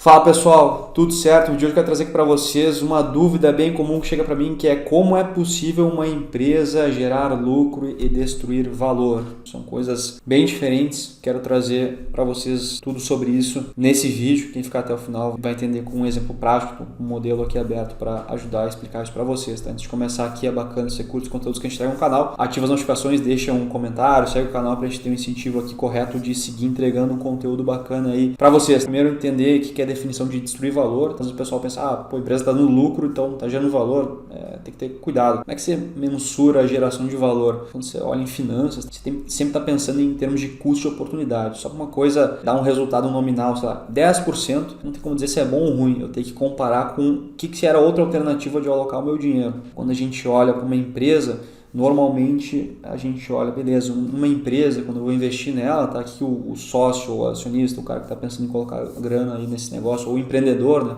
Fala pessoal, tudo certo? O vídeo de hoje eu quero trazer aqui para vocês uma dúvida bem comum que chega para mim, que é como é possível uma empresa gerar lucro e destruir valor. São coisas bem diferentes, quero trazer para vocês tudo sobre isso nesse vídeo. Quem ficar até o final vai entender com um exemplo prático, um modelo aqui aberto para ajudar a explicar isso para vocês. Tá? Antes de começar aqui, é bacana você curte os conteúdos que a gente traz no canal, ativa as notificações, deixa um comentário, segue o canal para a gente ter um incentivo aqui correto de seguir entregando um conteúdo bacana aí para vocês. Primeiro entender o que é definição de destruir valor. Então, o pessoal pensa, a empresa está no lucro, então está gerando valor, tem que ter cuidado. Como é que você mensura a geração de valor? Quando você olha em finanças, você tem que sempre estar pensando em termos de custo de oportunidade. Só que uma coisa dá um resultado nominal, sei lá, 10%, não tem como dizer se é bom ou ruim. Eu tenho que comparar com o que era outra alternativa de alocar o meu dinheiro. Quando a gente olha para uma empresa, normalmente a gente olha, beleza, uma empresa, quando eu vou investir nela, tá aqui o sócio, o acionista, o cara que está pensando em colocar grana aí nesse negócio, ou o empreendedor, né?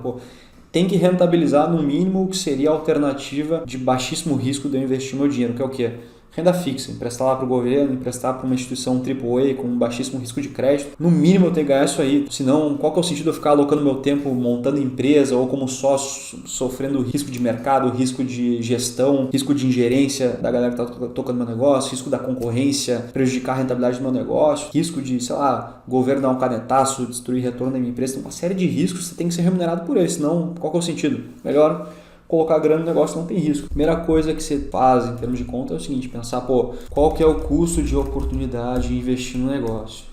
Tem que rentabilizar no mínimo o que seria a alternativa de baixíssimo risco de eu investir meu dinheiro, que é o quê? Renda fixa, emprestar lá para o governo, emprestar para uma instituição AAA com baixíssimo risco de crédito. No mínimo eu tenho que ganhar isso aí. Senão, qual que é o sentido de eu ficar alocando meu tempo montando empresa ou como sócio, sofrendo risco de mercado, risco de gestão, risco de ingerência da galera que está tocando meu negócio, risco da concorrência, prejudicar a rentabilidade do meu negócio, risco de, sei lá, governo dar um canetaço, destruir retorno da minha empresa. Tem uma série de riscos que você tem que ser remunerado por eles. Senão, qual que é o sentido? Melhor colocar grana no negócio não tem risco. Primeira coisa que você faz em termos de conta é o seguinte, pensar, qual que é o custo de oportunidade de investir no negócio?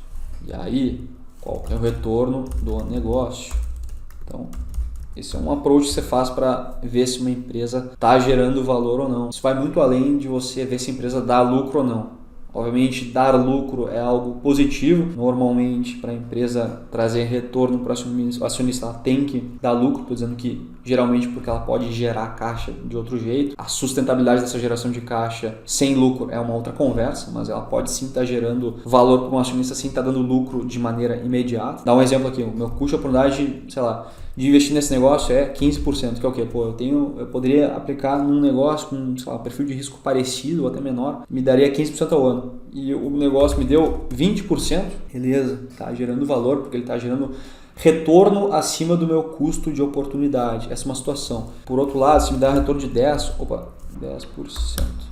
E aí, qual que é o retorno do negócio? Então, esse é um approach que você faz para ver se uma empresa está gerando valor ou não. Isso vai muito além de você ver se a empresa dá lucro ou não. Obviamente, dar lucro é algo positivo. Normalmente, para a empresa trazer retorno para o acionista, ela tem que dar lucro. Estou dizendo que geralmente porque ela pode gerar caixa de outro jeito. A sustentabilidade dessa geração de caixa sem lucro é uma outra conversa, mas ela pode sim estar gerando valor para um acionista, sim estar dando lucro de maneira imediata. Dá um exemplo aqui, o meu custo de oportunidade, sei lá, de investir nesse negócio é 15%, que é o quê? Eu poderia aplicar num negócio com, sei lá, perfil de risco parecido ou até menor, me daria 15% ao ano. E o negócio me deu 20%, beleza, está gerando valor, porque ele está gerando retorno acima do meu custo de oportunidade. Essa é uma situação. Por outro lado, se me dá retorno de 10%.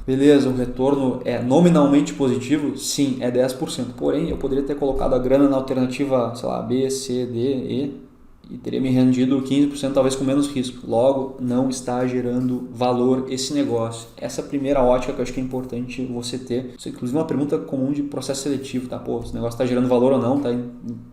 Beleza, o retorno é nominalmente positivo? Sim, é 10%. Porém, eu poderia ter colocado a grana na alternativa, sei lá, B, C, D, E, e teria me rendido 15%, talvez com menos risco. Logo, não está gerando valor esse negócio. Essa primeira ótica que eu acho que é importante você ter. Isso é inclusive uma pergunta comum de processo seletivo, tá? Esse negócio está gerando valor ou não? Tá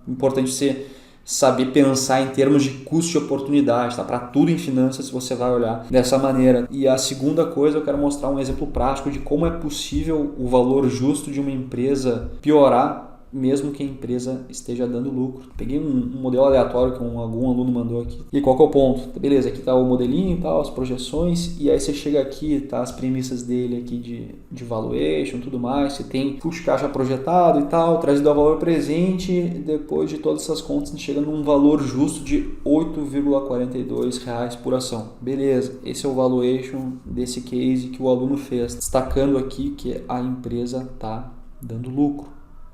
importante você saber pensar em termos de custo de oportunidade, tá? Para tudo em finanças você vai olhar dessa maneira. E a segunda coisa, eu quero mostrar um exemplo prático de como é possível o valor justo de uma empresa piorar mesmo que a empresa esteja dando lucro. Peguei um modelo aleatório que algum aluno mandou aqui. E qual que é o ponto? Beleza, aqui está o modelinho, tá, as projeções, e aí você chega aqui, tá as premissas dele aqui de valuation e tudo mais, você tem fluxo de caixa projetado e tal, trazido ao valor presente, depois de todas essas contas, você chega num valor justo de R$ 8,42 por ação. Beleza, esse é o valuation desse case que o aluno fez, destacando aqui que a empresa está dando lucro.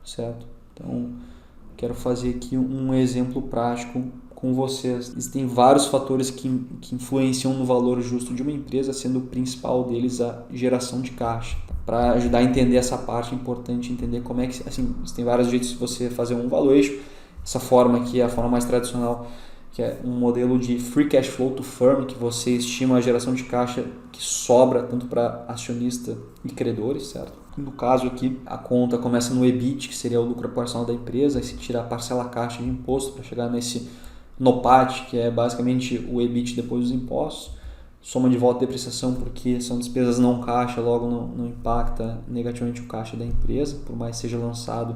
Certo? Então, quero fazer aqui um exemplo prático com vocês. Existem vários fatores que influenciam no valor justo de uma empresa, sendo o principal deles a geração de caixa. Para ajudar a entender essa parte, é importante entender como é que, assim, existem vários jeitos de você fazer um valuation. Essa forma aqui é a forma mais tradicional, que é um modelo de free cash flow to firm, que você estima a geração de caixa que sobra tanto para acionista e credores, certo? No caso aqui, a conta começa no EBIT, que seria o lucro operacional da empresa, aí se tira a parcela caixa de imposto para chegar nesse NOPAT, que é basicamente o EBIT depois dos impostos, soma de volta e depreciação, porque são despesas não caixa, logo não impacta negativamente o caixa da empresa, por mais que seja lançado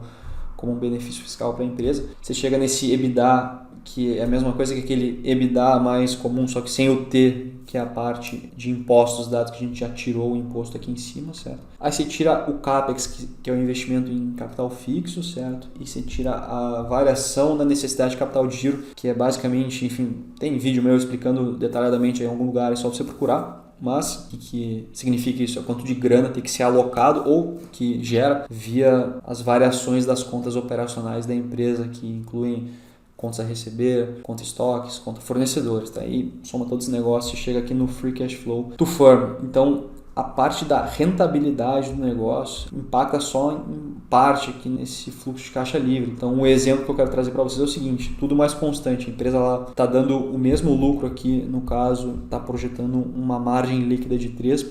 como um benefício fiscal para a empresa. Você chega nesse EBITDA, que é a mesma coisa que aquele EBITDA mais comum, só que sem o T, que é a parte de impostos, dados que a gente já tirou o imposto aqui em cima, certo? Aí você tira o CAPEX, que é o investimento em capital fixo, certo? E você tira a variação da necessidade de capital de giro, que é basicamente, enfim, tem vídeo meu explicando detalhadamente em algum lugar, é só você procurar. Mas o que significa isso? É quanto de grana tem que ser alocado ou que gera via as variações das contas operacionais da empresa, que incluem contas a receber, conta estoques, conta fornecedores. Tá? Aí soma todos os negócios e chega aqui no Free Cash Flow to Firm. Então, a parte da rentabilidade do negócio impacta só em parte aqui nesse fluxo de caixa livre. Então, um exemplo que eu quero trazer para vocês é o seguinte, tudo mais constante. A empresa está dando o mesmo lucro aqui, no caso, está projetando uma margem líquida de 3%,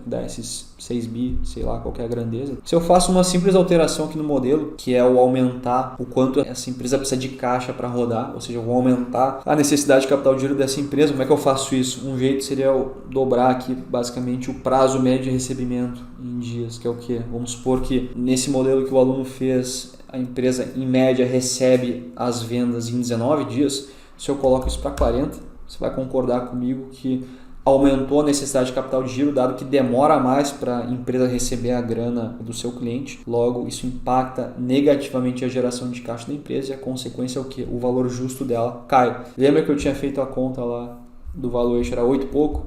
que dá esses 6 bi, sei lá qual que é a grandeza. Se eu faço uma simples alteração aqui no modelo, que é o aumentar o quanto essa empresa precisa de caixa para rodar, ou seja, eu vou aumentar a necessidade de capital de giro dessa empresa, como é que eu faço isso? Um jeito seria eu dobrar aqui, basicamente, o prazo médio de recebimento em dias, que é o quê? Vamos supor que nesse modelo que o aluno fez, a empresa em média recebe as vendas em 19 dias. Se eu coloco isso para 40, você vai concordar comigo que aumentou a necessidade de capital de giro, dado que demora mais para a empresa receber a grana do seu cliente. Logo, isso impacta negativamente a geração de caixa da empresa e a consequência é o quê? O valor justo dela cai. Lembra que eu tinha feito a conta lá do valuation, era 8 e pouco?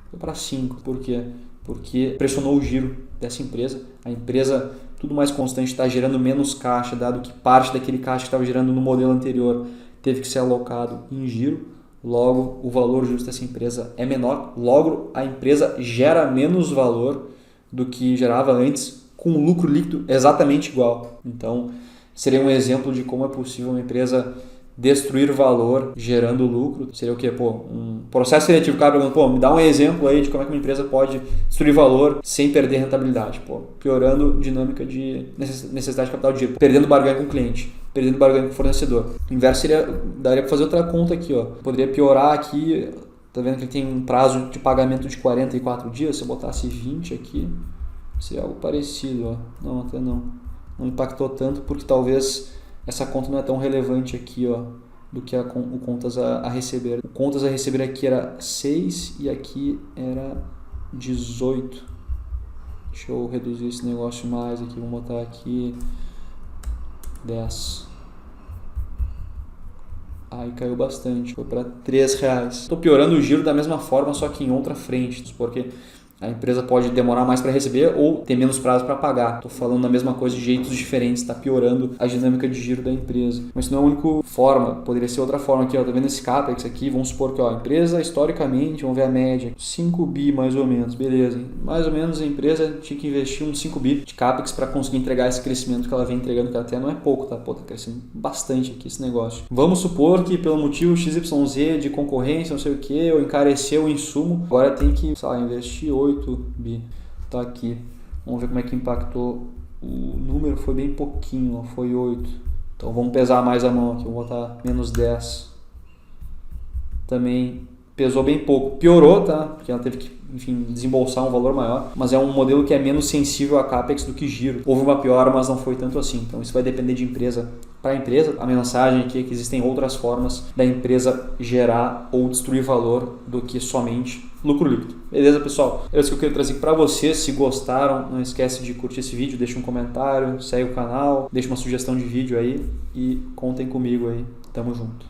Foi para 5. Por quê? Porque pressionou o giro dessa empresa. A empresa, tudo mais constante, está gerando menos caixa, dado que parte daquele caixa que estava gerando no modelo anterior teve que ser alocado em giro. Logo, o valor justo dessa empresa é menor. Logo, a empresa gera menos valor do que gerava antes, com um lucro líquido exatamente igual. Então, seria um exemplo de como é possível uma empresa destruir valor gerando lucro. Seria o quê? Um processo seletivo. O cara pergunta, me dá um exemplo aí de como é que uma empresa pode destruir valor sem perder rentabilidade. Piorando dinâmica de necessidade de capital de giro, perdendo barganha com o cliente, perdendo barganha com o fornecedor. O inverso daria para fazer outra conta aqui. Poderia piorar aqui, tá vendo que ele tem um prazo de pagamento de 44 dias, se eu botasse 20 aqui, seria algo parecido. Não, até não impactou tanto porque talvez essa conta não é tão relevante aqui, do que o contas a receber. O contas a receber aqui era 6 e aqui era 18. Deixa eu reduzir esse negócio mais aqui, vamos botar aqui 10. Aí caiu bastante, foi para R$3. Estou piorando o giro da mesma forma, só que em outra frente, porque a empresa pode demorar mais para receber ou ter menos prazo para pagar. Estou falando da mesma coisa de jeitos diferentes, está piorando a dinâmica de giro da empresa. Mas isso não é a única forma, poderia ser outra forma aqui. Tá vendo esse CAPEX aqui? Vamos supor que a empresa, historicamente, vamos ver a média, 5 bi mais ou menos, beleza. Mais ou menos a empresa tinha que investir uns 5 bi de CAPEX para conseguir entregar esse crescimento que ela vem entregando, que até não é pouco, tá? Tá crescendo bastante aqui esse negócio. Vamos supor que pelo motivo XYZ de concorrência, não sei o que, ou encareceu o insumo, agora tem que, investir 8 bi. Tá aqui. Vamos ver como é que impactou. O número foi bem pouquinho, foi 8. Então vamos pesar mais a mão aqui. Vou botar menos 10. Também pesou bem pouco. Piorou, tá? Porque ela teve que, desembolsar um valor maior. Mas é um modelo que é menos sensível a CAPEX do que giro. Houve uma piora, mas não foi tanto assim. Então isso vai depender de empresa para empresa. A mensagem aqui é que existem outras formas da empresa gerar ou destruir valor do que somente lucro líquido. Beleza, pessoal? É isso que eu queria trazer para vocês. Se gostaram, não esquece de curtir esse vídeo, deixa um comentário, segue o canal, deixa uma sugestão de vídeo aí e contem comigo aí. Tamo junto.